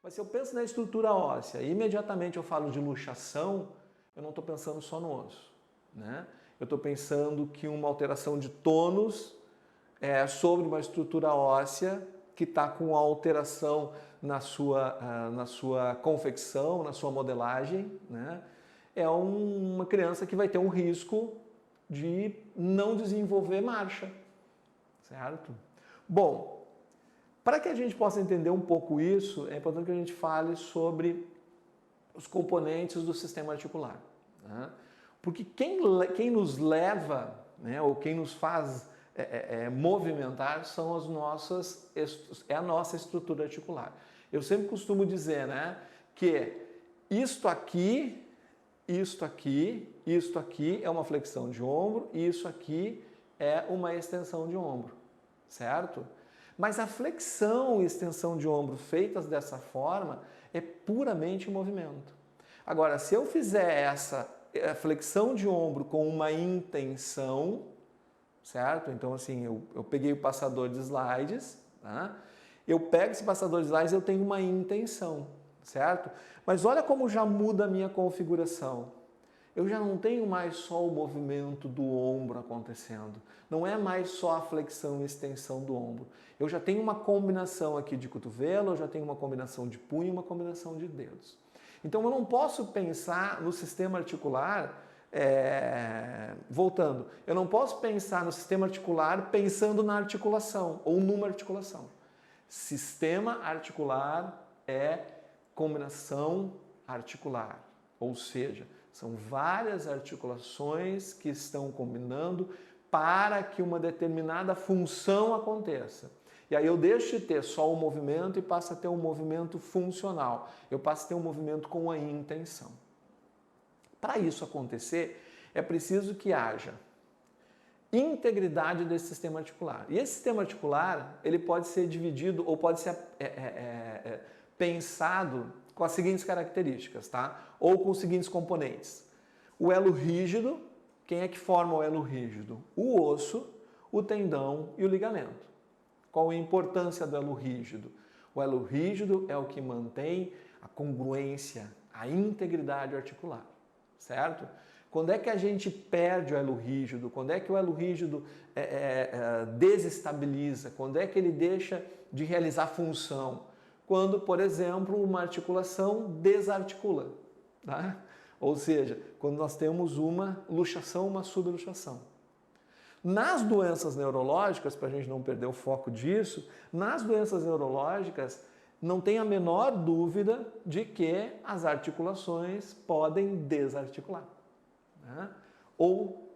Mas se eu penso na estrutura óssea e imediatamente eu falo de luxação, eu não estou pensando só no osso, né? Eu estou pensando que uma alteração de tônus sobre uma estrutura óssea que está com alteração na sua confecção, na sua modelagem, né? É uma criança que vai ter um risco de não desenvolver marcha, certo? Bom, para que a gente possa entender um pouco isso, é importante que a gente fale sobre os componentes do sistema articular, né? Porque quem nos leva, né, ou quem nos faz movimentar são é a nossa estrutura articular. Eu sempre costumo dizer, né, que isto aqui é uma flexão de ombro e isso aqui é uma extensão de ombro, certo? Mas a flexão e extensão de ombro feitas dessa forma é puramente movimento. Agora, se eu fizer essa flexão de ombro com uma intenção, certo? Então, assim, eu peguei o passador de slides, tá? Eu pego esse passador de slides e eu tenho uma intenção, certo? Mas olha como já muda a minha configuração. Eu já não tenho mais só o movimento do ombro acontecendo. Não é mais só a flexão e extensão do ombro. Eu já tenho uma combinação aqui de cotovelo, eu já tenho uma combinação de punho e uma combinação de dedos. Então eu não posso pensar no sistema articular, voltando, eu não posso pensar no sistema articular pensando na articulação ou numa articulação. Sistema articular é combinação articular, ou seja, são várias articulações que estão combinando para que uma determinada função aconteça. E aí eu deixo de ter só o movimento e passo a ter um movimento funcional. Eu passo a ter um movimento com a intenção. Para isso acontecer, é preciso que haja integridade desse sistema articular. E esse sistema articular, ele pode ser dividido ou pode ser pensado com as seguintes características, tá? Ou com os seguintes componentes. O elo rígido, quem é que forma o elo rígido? O osso, o tendão e o ligamento. Qual a importância do elo rígido? O elo rígido é o que mantém a congruência, a integridade articular, certo? Quando é que a gente perde o elo rígido? Quando é que o elo rígido desestabiliza? Quando é que ele deixa de realizar função? Quando, por exemplo, uma articulação desarticula, tá? Ou seja, quando nós temos uma luxação, uma subluxação. Nas doenças neurológicas, para a gente não perder o foco disso, nas doenças neurológicas não tem a menor dúvida de que as articulações podem desarticular, né? Ou,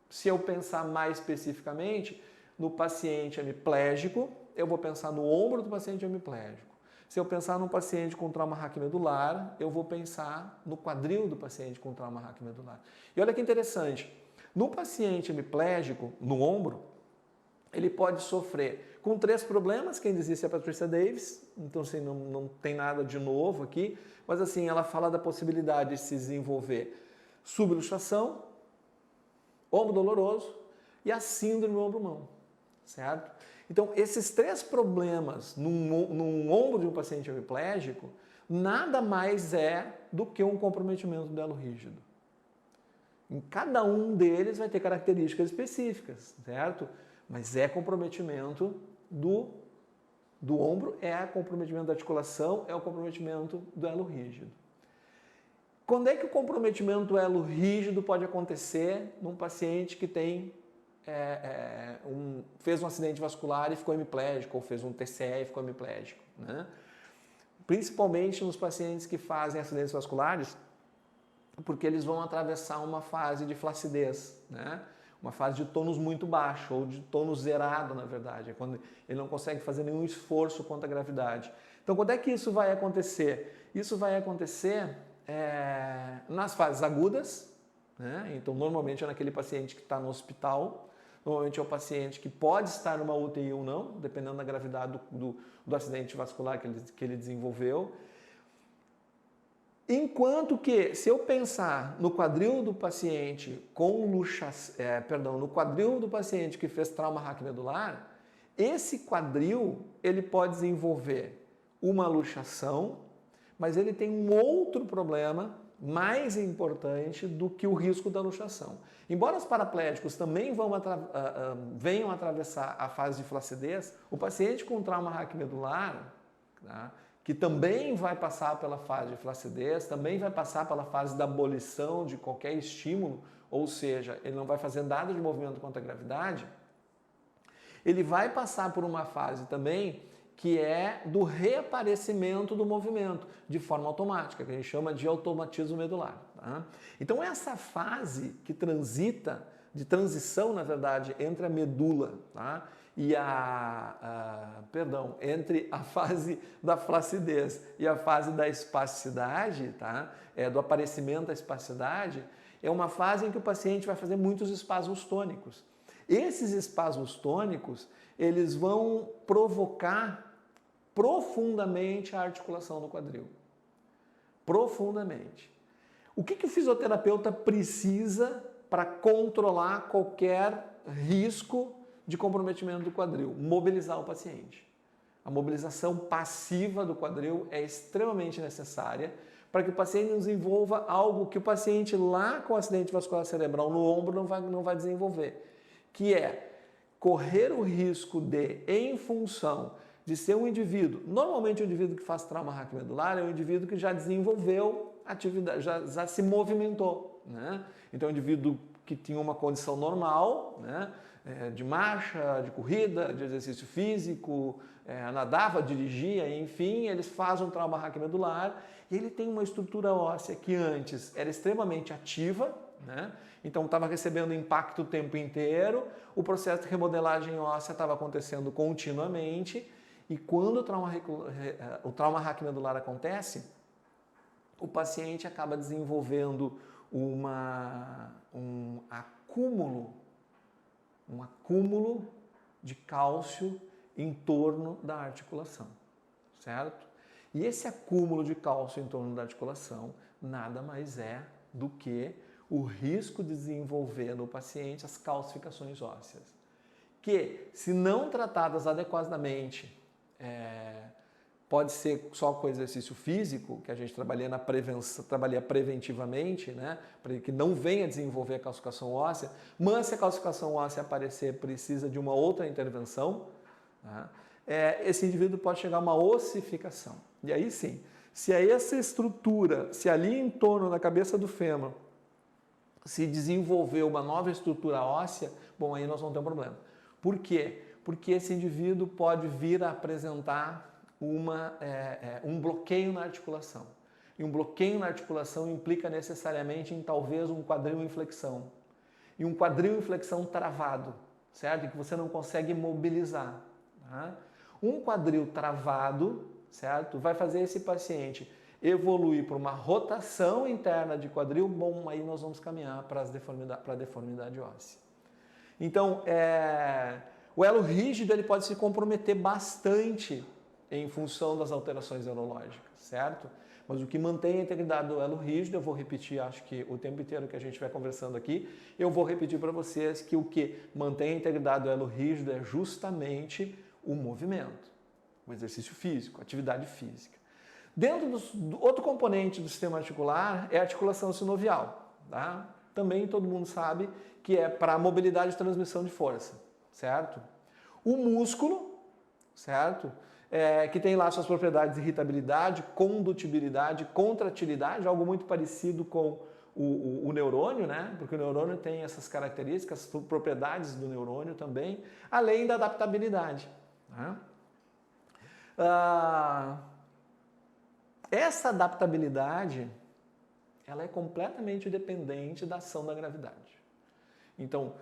se eu pensar mais especificamente, no paciente hemiplégico, eu vou pensar no ombro do paciente hemiplégico. Se eu pensar num paciente com trauma raquimedular, eu vou pensar no quadril do paciente com trauma raquimedular. E olha que interessante, no paciente hemiplégico, no ombro, ele pode sofrer com 3 problemas. Quem diz isso é a Patricia Davis, então assim, não tem nada de novo aqui, mas assim, ela fala da possibilidade de se desenvolver subluxação, ombro doloroso e a síndrome ombro-mão, certo? Então, esses 3 problemas num ombro de um paciente hemiplégico nada mais é do que um comprometimento do elo rígido. Em cada um deles vai ter características específicas, certo? Mas é comprometimento do ombro, é comprometimento da articulação, é o comprometimento do elo rígido. Quando é que o comprometimento do elo rígido pode acontecer num paciente que tem fez um acidente vascular e ficou hemiplégico, ou fez um TCE e ficou hemiplégico, né? Principalmente nos pacientes que fazem acidentes vasculares, porque eles vão atravessar uma fase de flacidez, né? Uma fase de tônus muito baixo, ou de tônus zerado, na verdade, é quando ele não consegue fazer nenhum esforço contra a gravidade. Então, quando é que isso vai acontecer? Isso vai acontecer nas fases agudas, né? Então, normalmente é naquele paciente que está no hospital, normalmente é o paciente que pode estar numa UTI ou não, dependendo da gravidade do acidente vascular que ele desenvolveu. Enquanto que, se eu pensar no quadril do paciente no quadril do paciente que fez trauma raquimedular, esse quadril ele pode desenvolver uma luxação mas ele tem um outro problema mais importante do que o risco da luxação. Embora os paraplégicos também venham atravessar a fase de flacidez, o paciente com trauma raquimedular, tá, que também vai passar pela fase de flacidez, também vai passar pela fase da abolição de qualquer estímulo, ou seja, ele não vai fazer nada de movimento contra a gravidade, ele vai passar por uma fase também que é do reaparecimento do movimento de forma automática, que a gente chama de automatismo medular. Tá? Então essa fase que transita, de transição na verdade, entre a medula, tá? E entre a fase da flacidez e a fase da espasticidade, tá? Do aparecimento da espasticidade, é uma fase em que o paciente vai fazer muitos espasmos tônicos. Esses espasmos tônicos, eles vão provocar profundamente a articulação do quadril. Profundamente. O que o fisioterapeuta precisa para controlar qualquer risco de comprometimento do quadril? Mobilizar o paciente. A mobilização passiva do quadril é extremamente necessária para que o paciente desenvolva algo que o paciente lá com acidente vascular cerebral no ombro não vai desenvolver, que é correr o risco de, em função de ser um indivíduo, normalmente o indivíduo que faz trauma raquimedular é um indivíduo que já desenvolveu atividade, já se movimentou, né? Então, um indivíduo que tinha uma condição normal, né? De marcha, de corrida, de exercício físico, nadava, dirigia, enfim, eles fazem um trauma raquimedular e ele tem uma estrutura óssea que antes era extremamente ativa, né? Então estava recebendo impacto o tempo inteiro, o processo de remodelagem óssea estava acontecendo continuamente e quando o trauma raquimedular acontece, o paciente acaba desenvolvendo um acúmulo de cálcio em torno da articulação, certo? E esse acúmulo de cálcio em torno da articulação nada mais é do que o risco de desenvolver no paciente as calcificações ósseas, que, se não tratadas adequadamente, pode ser só com exercício físico, que a gente trabalha preventivamente, né, para que não venha desenvolver a calcificação óssea, mas se a calcificação óssea aparecer, precisa de uma outra intervenção, né, esse indivíduo pode chegar a uma ossificação. E aí sim, se essa estrutura, se ali em torno da cabeça do fêmur, se desenvolver uma nova estrutura óssea, bom, aí nós vamos ter um problema. Por quê? Porque esse indivíduo pode vir a apresentar um bloqueio na articulação. E um bloqueio na articulação implica necessariamente em talvez um quadril em flexão. E um quadril em flexão travado, certo? E que você não consegue mobilizar. Tá? Um quadril travado, certo? Vai fazer esse paciente evoluir para uma rotação interna de quadril, bom, aí nós vamos caminhar para a deformidade óssea. Então, o elo rígido ele pode se comprometer bastante em função das alterações neurológicas, certo? Mas o que mantém a integridade do elo rígido, eu vou repetir, acho que o tempo inteiro que a gente vai conversando aqui, eu vou repetir para vocês que o que mantém a integridade do elo rígido é justamente o movimento, o exercício físico, a atividade física. Dentro do outro componente do sistema articular é a articulação sinovial, tá? Também todo mundo sabe que é para mobilidade e transmissão de força, certo? O músculo, certo? Que tem lá suas propriedades de irritabilidade, condutibilidade, contratilidade, algo muito parecido com o neurônio, né? Porque o neurônio tem essas características, propriedades do neurônio também, além da adaptabilidade. Tá? Essa adaptabilidade, ela é completamente dependente da ação da gravidade. Então,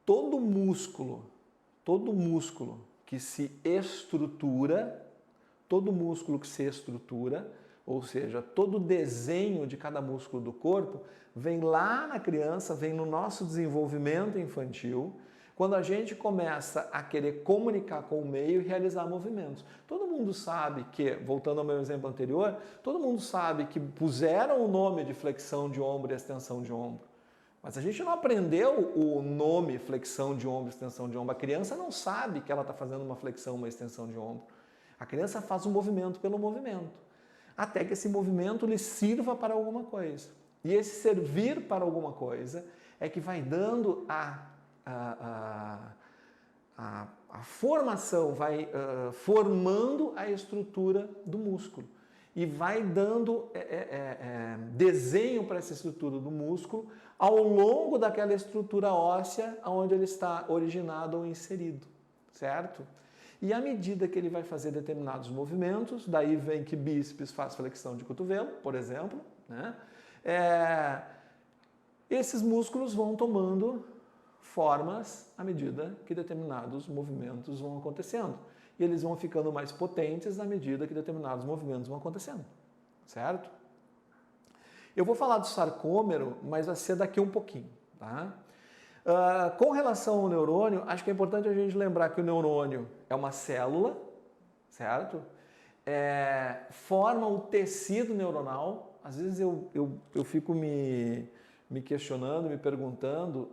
todo músculo que se estrutura, ou seja, todo desenho de cada músculo do corpo, vem lá na criança, vem no nosso desenvolvimento infantil, quando a gente começa a querer comunicar com o meio e realizar movimentos. Todo mundo sabe que, voltando ao meu exemplo anterior, todo mundo sabe que puseram o nome de flexão de ombro e extensão de ombro. Mas a gente não aprendeu o nome flexão de ombro e extensão de ombro. A criança não sabe que ela está fazendo uma flexão, uma extensão de ombro. A criança faz um movimento pelo movimento. até que esse movimento lhe sirva para alguma coisa. E esse servir para alguma coisa é que vai dando a formação, vai formando a estrutura do músculo e vai dando desenho para essa estrutura do músculo ao longo daquela estrutura óssea onde ele está originado ou inserido, certo? E à medida que ele vai fazer determinados movimentos, daí vem que bíceps faz flexão de cotovelo, por exemplo, né? Esses músculos vão tomando formas à medida que determinados movimentos vão acontecendo. E eles vão ficando mais potentes à medida que determinados movimentos vão acontecendo, certo? Eu vou falar do sarcômero, mas vai ser daqui um pouquinho, tá? Com relação ao neurônio, acho que é importante a gente lembrar que o neurônio é uma célula, certo? Forma um tecido neuronal. Às vezes eu fico me questionando, me perguntando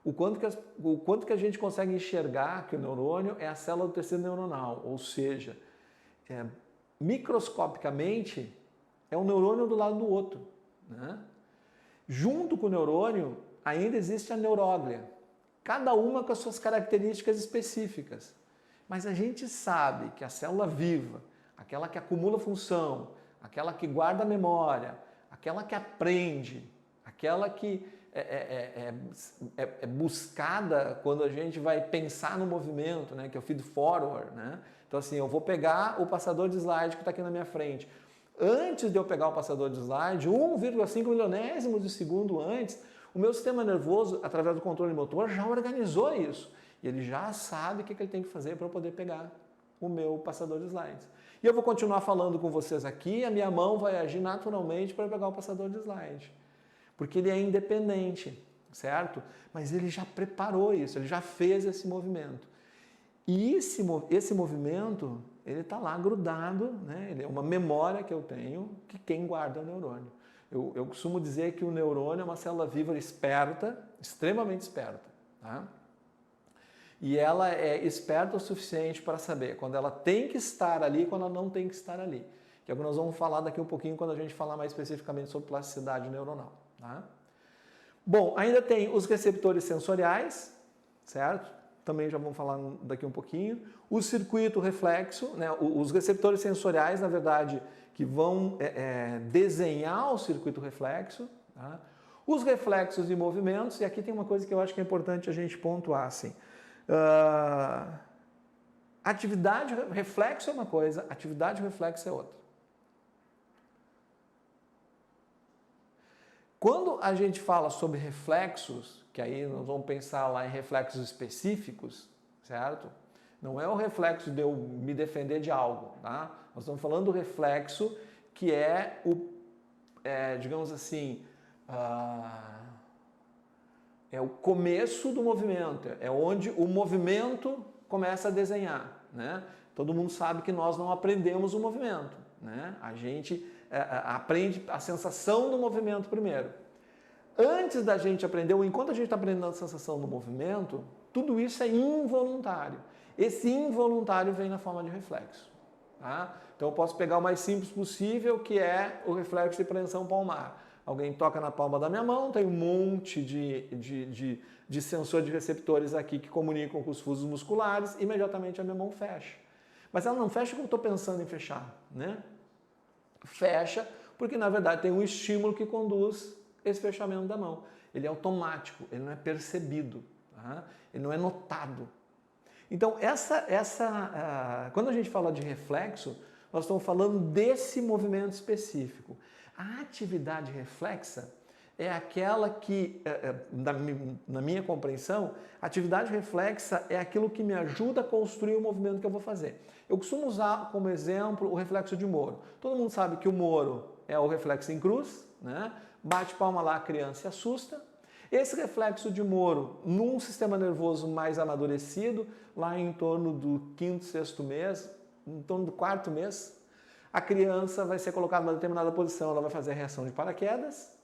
o quanto que a gente consegue enxergar que o neurônio é a célula do tecido neuronal, ou seja, microscopicamente é um neurônio do lado do outro, né? Junto com o neurônio ainda existe a neuróglia, cada uma com as suas características específicas, mas a gente sabe que a célula viva, aquela que acumula função, aquela que guarda a memória, aquela que aprende, aquela que é buscada quando a gente vai pensar no movimento, né, que é o feed forward, né? Então assim, eu vou pegar o passador de slide que está aqui na minha frente. Antes de eu pegar o passador de slide, 1,5 milionésimos de segundo antes, o meu sistema nervoso, através do controle motor, já organizou isso. E ele já sabe o que ele tem que fazer para eu poder pegar o meu passador de slides. E eu vou continuar falando com vocês aqui, a minha mão vai agir naturalmente para pegar o passador de slide. Porque ele é independente, certo? Mas ele já preparou isso, ele já fez esse movimento. E esse movimento, ele está lá grudado, né? Ele é uma memória que eu tenho, que quem guarda é o neurônio. Eu costumo dizer que o neurônio é uma célula viva esperta, extremamente esperta, tá? E ela é esperta o suficiente para saber quando ela tem que estar ali e quando ela não tem que estar ali. Que é o que nós vamos falar daqui um pouquinho quando a gente falar mais especificamente sobre plasticidade neuronal, tá? Bom, ainda tem os receptores sensoriais, certo? Também já vamos falar daqui um pouquinho. O circuito reflexo, né? Os receptores sensoriais, na verdade, que vão desenhar o circuito reflexo, tá? Os reflexos e movimentos, e aqui tem uma coisa que eu acho que é importante a gente pontuar, assim. Atividade reflexo é uma coisa, atividade reflexo é outra. Quando a gente fala sobre reflexos, que aí nós vamos pensar lá em reflexos específicos, certo? Não é o reflexo de eu me defender de algo, tá? Nós estamos falando do reflexo que é digamos assim, é o começo do movimento, é onde o movimento começa a desenhar, né? Todo mundo sabe que nós não aprendemos o movimento, né? A gente aprende a sensação do movimento primeiro. Antes da gente aprender, ou enquanto a gente está aprendendo a sensação do movimento, tudo isso é involuntário. Esse involuntário vem na forma de reflexo, tá? Então eu posso pegar o mais simples possível, que é o reflexo de preensão palmar. Alguém toca na palma da minha mão, tem um monte de sensor de receptores aqui que comunicam com os fusos musculares, imediatamente a minha mão fecha. Mas ela não fecha como eu estou pensando em fechar, né? Fecha porque, na verdade, tem um estímulo que conduz esse fechamento da mão. Ele é automático, ele não é percebido, tá? Ele não é notado. Então, quando a gente fala de reflexo, nós estamos falando desse movimento específico. A atividade reflexa é aquela que, na minha compreensão, a atividade reflexa é aquilo que me ajuda a construir o movimento que eu vou fazer. Eu costumo usar como exemplo o reflexo de Moro. Todo mundo sabe que o Moro é o reflexo em cruz, né? Bate palma lá, a criança se assusta. Esse reflexo de Moro, num sistema nervoso mais amadurecido, lá em torno do 5º, 6º mês, em torno do 4º mês, a criança vai ser colocada em uma determinada posição, ela vai fazer a reação de paraquedas.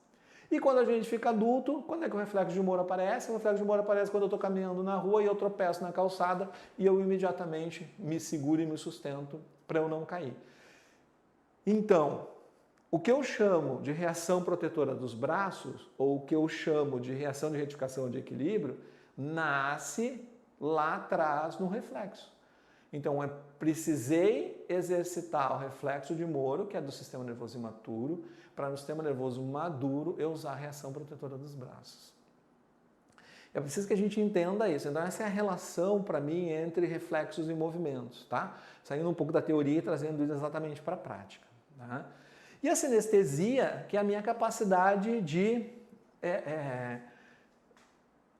E quando a gente fica adulto, quando é que o reflexo de Moro aparece? O reflexo de Moro aparece quando eu estou caminhando na rua e eu tropeço na calçada e eu imediatamente me seguro e me sustento para eu não cair. Então, o que eu chamo de reação protetora dos braços, ou o que eu chamo de reação de retificação de equilíbrio, nasce lá atrás no reflexo. Então, eu precisei exercitar o reflexo de Moro, que é do sistema nervoso imaturo, para no sistema nervoso maduro eu usar a reação protetora dos braços. É preciso que a gente entenda isso. Então, essa é a relação, para mim, entre reflexos e movimentos, tá? Saindo um pouco da teoria e trazendo isso exatamente para a prática, tá? E a sinestesia, que é a minha capacidade de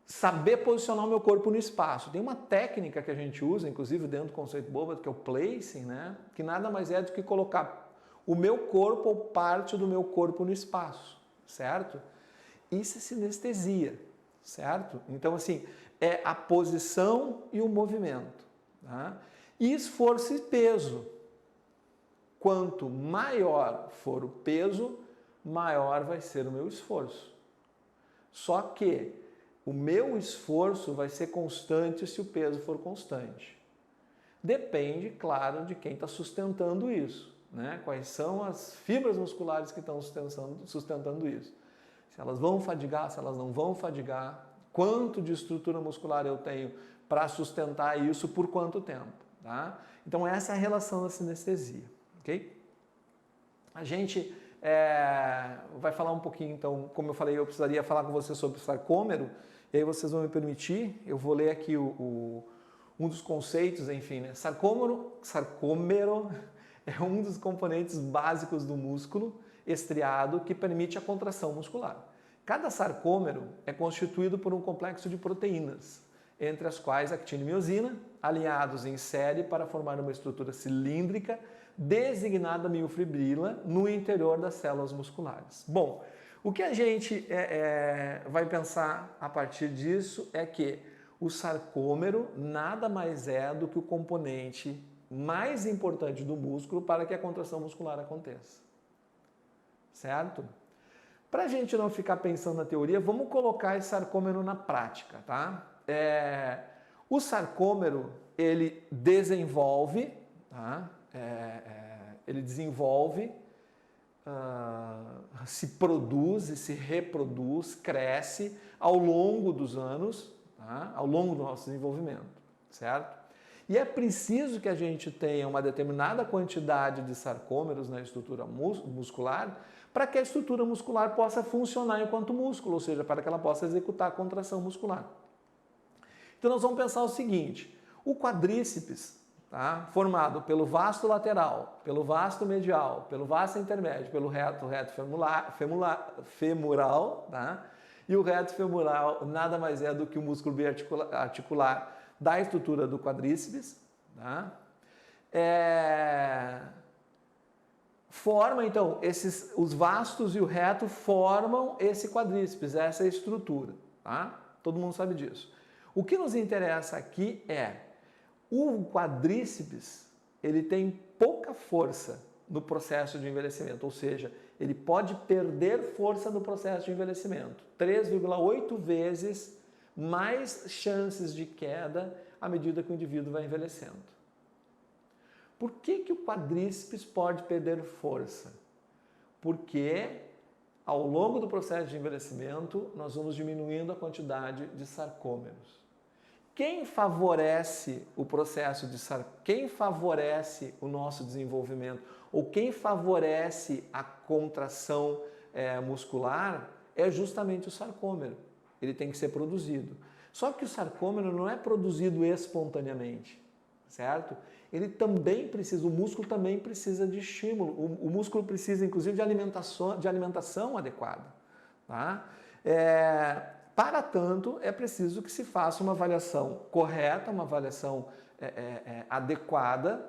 saber posicionar o meu corpo no espaço. Tem uma técnica que a gente usa, inclusive dentro do conceito Boba, que é o placing, né? Que nada mais é do que colocar o meu corpo ou parte do meu corpo no espaço, certo? Isso é sinestesia, certo? Então, assim, é a posição e o movimento, tá? E esforço e peso. Quanto maior for o peso, maior vai ser o meu esforço. Só que o meu esforço vai ser constante se o peso for constante. Depende, claro, de quem está sustentando isso, né? Quais são as fibras musculares que estão sustentando isso. Se elas vão fadigar, se elas não vão fadigar, quanto de estrutura muscular eu tenho para sustentar isso por quanto tempo, tá? Então essa é a relação da sinestesia, ok? A gente vai falar um pouquinho, então, como eu falei, eu precisaria falar com você sobre o sarcômero, e aí vocês vão me permitir, eu vou ler aqui um dos conceitos, enfim, né? Sarcômero é um dos componentes básicos do músculo estriado que permite a contração muscular. Cada sarcômero é constituído por um complexo de proteínas, entre as quais actina e miosina, alinhados em série para formar uma estrutura cilíndrica designada miofibrila no interior das células musculares. Bom, o que a gente vai pensar a partir disso é que o sarcômero nada mais é do que o componente mais importante do músculo para que a contração muscular aconteça. Certo? Para a gente não ficar pensando na teoria, vamos colocar esse sarcômero na prática, tá? O sarcômero, ele desenvolve, tá? Se produz e se reproduz, cresce ao longo dos anos, tá? Ao longo do nosso desenvolvimento, certo? E é preciso que a gente tenha uma determinada quantidade de sarcômeros na estrutura muscular para que a estrutura muscular possa funcionar enquanto músculo, ou seja, para que ela possa executar a contração muscular. Então nós vamos pensar o seguinte, o quadríceps, tá? Formado pelo vasto lateral, pelo vasto medial, pelo vasto intermédio, pelo reto femoral, tá? E o reto femoral nada mais é do que o músculo biarticular da estrutura do quadríceps, tá? Forma, então, os vastos e o reto formam esse quadríceps, essa estrutura, tá? Todo mundo sabe disso. O que nos interessa aqui é o quadríceps, ele tem pouca força no processo de envelhecimento, ou seja, ele pode perder força no processo de envelhecimento. 3,8 vezes mais chances de queda à medida que o indivíduo vai envelhecendo. Por que o quadríceps pode perder força? Porque ao longo do processo de envelhecimento nós vamos diminuindo a quantidade de sarcômeros. Quem favorece o processo de quem favorece o nosso desenvolvimento ou quem favorece a contração muscular é justamente o sarcômero. Ele tem que ser produzido. Só que o sarcômero não é produzido espontaneamente, certo? Ele também precisa, o músculo também precisa de estímulo. O músculo precisa, inclusive, de alimentação adequada, tá? Para tanto, é preciso que se faça uma avaliação correta, uma avaliação adequada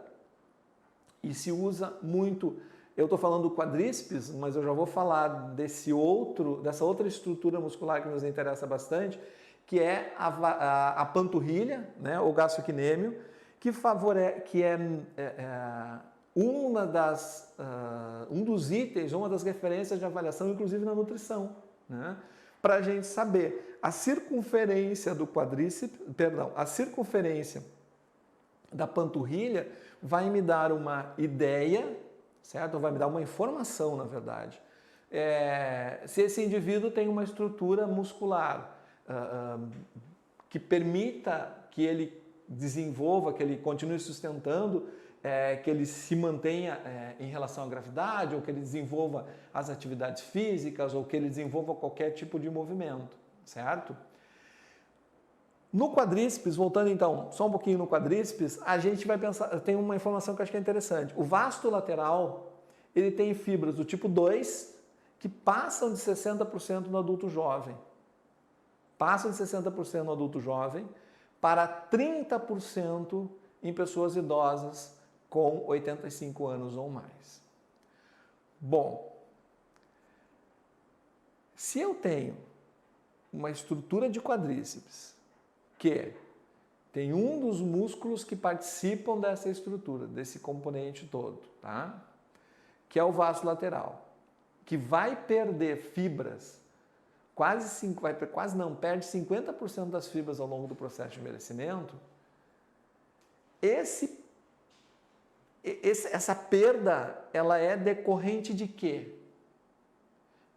e se usa muito. Eu estou falando do quadríceps, mas eu já vou falar dessa outra estrutura muscular que nos interessa bastante, que é a panturrilha, né, o gastrocnêmio, que é um dos itens, uma das referências de avaliação, inclusive na nutrição, né? Para a gente saber a circunferência do quadríceps, a circunferência da panturrilha vai me dar uma ideia certo? Ou vai me dar uma informação, na verdade. Se esse indivíduo tem uma estrutura muscular que permita que ele desenvolva, que ele continue sustentando, que ele se mantenha em relação à gravidade, ou que ele desenvolva as atividades físicas, ou que ele desenvolva qualquer tipo de movimento, certo? No quadríceps, voltando então só um pouquinho no quadríceps, a gente vai pensar, tem uma informação que eu acho que é interessante. O vasto lateral, ele tem fibras do tipo 2, que passam de 60% no adulto jovem. Passam de 60% no adulto jovem para 30% em pessoas idosas com 85 anos ou mais. Bom, se eu tenho uma estrutura de quadríceps que tem um dos músculos que participam dessa estrutura, desse componente todo, tá? Que é o vasto lateral, que vai perder fibras, perde 50% das fibras ao longo do processo de envelhecimento. Essa perda, ela é decorrente de quê?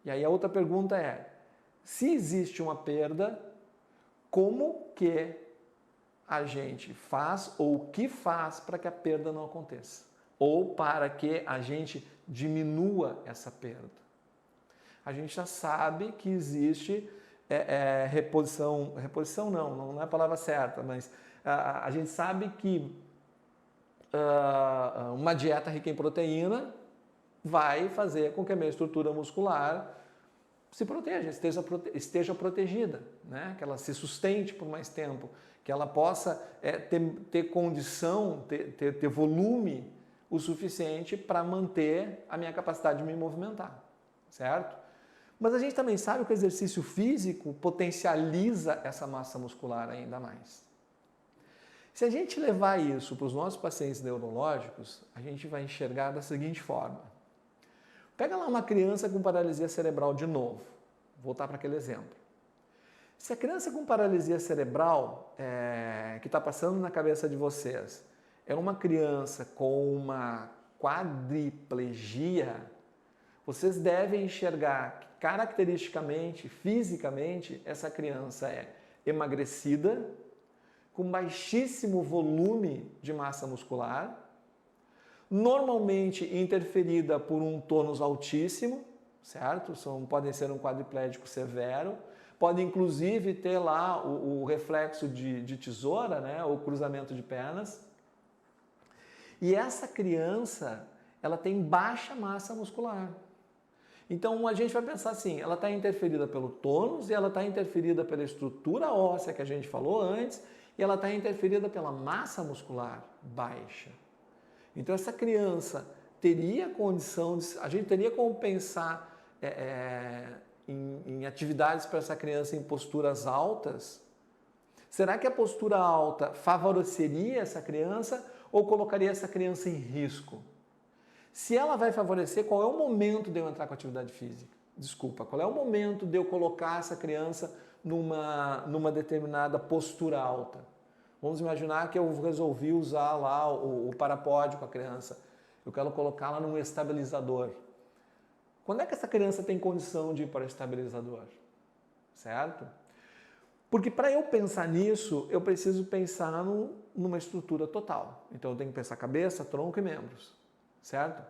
E aí a outra pergunta é, se existe uma perda, como que a gente faz ou o que faz para que a perda não aconteça? Ou para que a gente diminua essa perda? A gente já sabe que existe reposição não é a palavra certa, mas a gente sabe que uma dieta rica em proteína vai fazer com que a minha estrutura muscular se proteja, esteja protegida, né? Que ela se sustente por mais tempo, que ela possa ter condição, ter volume o suficiente para manter a minha capacidade de me movimentar, certo? Mas a gente também sabe que o exercício físico potencializa essa massa muscular ainda mais. Se a gente levar isso para os nossos pacientes neurológicos, a gente vai enxergar da seguinte forma. Pega lá uma criança com paralisia cerebral de novo. Vou voltar para aquele exemplo. Se a criança com paralisia cerebral que está passando na cabeça de vocês é uma criança com uma quadriplegia, vocês devem enxergar que caracteristicamente, fisicamente, essa criança é emagrecida, com baixíssimo volume de massa muscular, normalmente interferida por um tônus altíssimo, certo? Podem ser um quadriplégico severo, pode inclusive ter lá o reflexo de tesoura, né? O cruzamento de pernas. E essa criança, ela tem baixa massa muscular. Então a gente vai pensar assim, ela está interferida pelo tônus e ela está interferida pela estrutura óssea que a gente falou antes e ela está interferida pela massa muscular baixa. Então essa criança teria condição, a gente teria como pensar em atividades para essa criança em posturas altas? Será que a postura alta favoreceria essa criança ou colocaria essa criança em risco? Se ela vai favorecer, qual é o momento de eu entrar com atividade física? Desculpa, qual é o momento de eu colocar essa criança numa determinada postura alta? Vamos imaginar que eu resolvi usar lá o parapódio com a criança. Eu quero colocá-la num estabilizador. Quando é que essa criança tem condição de ir para o estabilizador? Certo? Porque para eu pensar nisso, eu preciso pensar numa estrutura total. Então eu tenho que pensar cabeça, tronco e membros. Certo?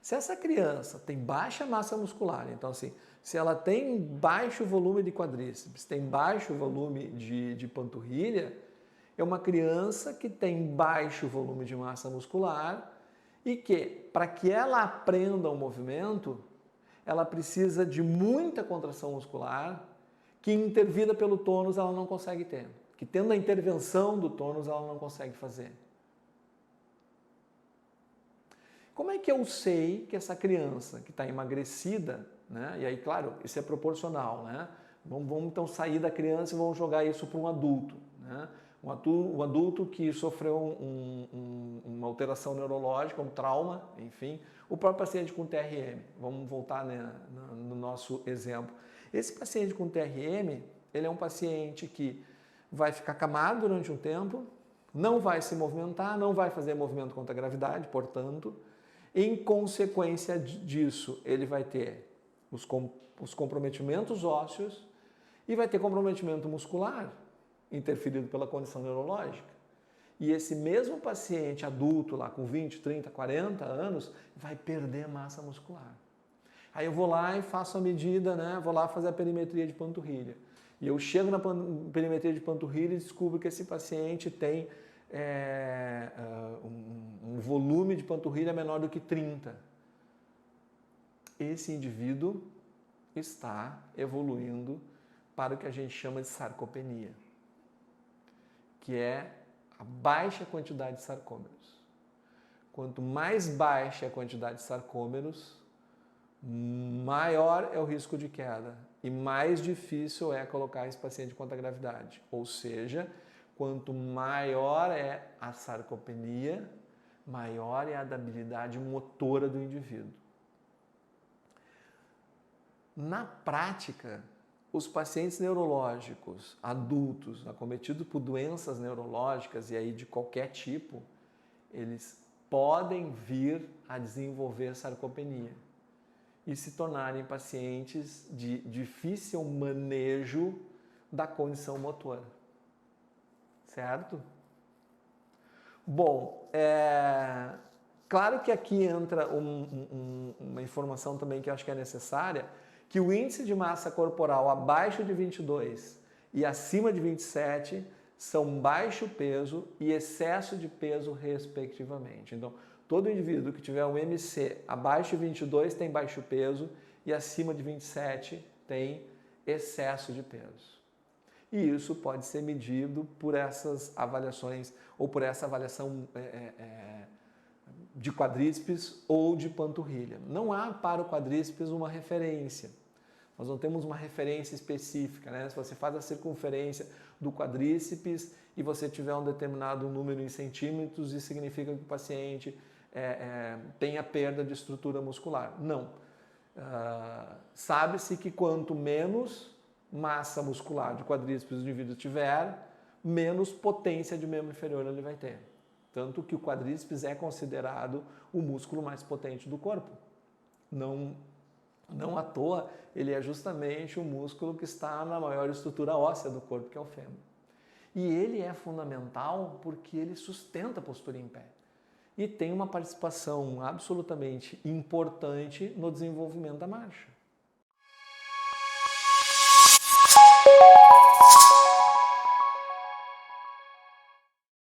Se essa criança tem baixa massa muscular, então assim, se ela tem baixo volume de quadríceps, tem baixo volume de panturrilha, é uma criança que tem baixo volume de massa muscular e que, para que ela aprenda o movimento, ela precisa de muita contração muscular que, intervida pelo tônus, ela não consegue ter. Que, tendo a intervenção do tônus, ela não consegue fazer. Como é que eu sei que essa criança que está emagrecida, né? E aí, claro, isso é proporcional, né? Vamos então sair da criança e vamos jogar isso para um adulto, né? Um adulto que sofreu uma alteração neurológica, um trauma, enfim. O próprio paciente com TRM, vamos voltar, né, no nosso exemplo. Esse paciente com TRM, ele é um paciente que vai ficar acamado durante um tempo, não vai se movimentar, não vai fazer movimento contra a gravidade, portanto, Em consequência disso, ele vai ter os comprometimentos ósseos e vai ter comprometimento muscular, interferido pela condição neurológica. E esse mesmo paciente adulto, lá com 20, 30, 40 anos, vai perder massa muscular. Aí eu vou lá e faço a medida, né? Vou lá fazer a perimetria de panturrilha. E eu chego na perimetria de panturrilha e descubro que esse paciente tem um volume de panturrilha menor do que 30. Esse indivíduo está evoluindo para o que a gente chama de sarcopenia, que é a baixa quantidade de sarcômeros. Quanto mais baixa a quantidade de sarcômeros, maior é o risco de queda e mais difícil é colocar esse paciente contra a gravidade. Ou seja, quanto maior é a sarcopenia, maior é a habilidade motora do indivíduo. Na prática, os pacientes neurológicos adultos acometidos por doenças neurológicas e aí de qualquer tipo, eles podem vir a desenvolver sarcopenia e se tornarem pacientes de difícil manejo da condição motora. Certo? Bom, claro que aqui entra uma informação também que eu acho que é necessária, que o índice de massa corporal abaixo de 22 e acima de 27 são baixo peso e excesso de peso, respectivamente. Então, todo indivíduo que tiver um MC abaixo de 22 tem baixo peso e acima de 27 tem excesso de peso. E isso pode ser medido por essas avaliações ou por essa avaliação de quadríceps ou de panturrilha. Não há para o quadríceps uma referência. Nós não temos uma referência específica, né? Se você faz a circunferência do quadríceps e você tiver um determinado número em centímetros, isso significa que o paciente tenha perda de estrutura muscular. Não. Sabe-se que quanto menos massa muscular de quadríceps o indivíduo tiver, menos potência de membro inferior ele vai ter. Tanto que o quadríceps é considerado o músculo mais potente do corpo. Não à toa, ele é justamente o músculo que está na maior estrutura óssea do corpo, que é o fêmur. E ele é fundamental porque ele sustenta a postura em pé. E tem uma participação absolutamente importante no desenvolvimento da marcha.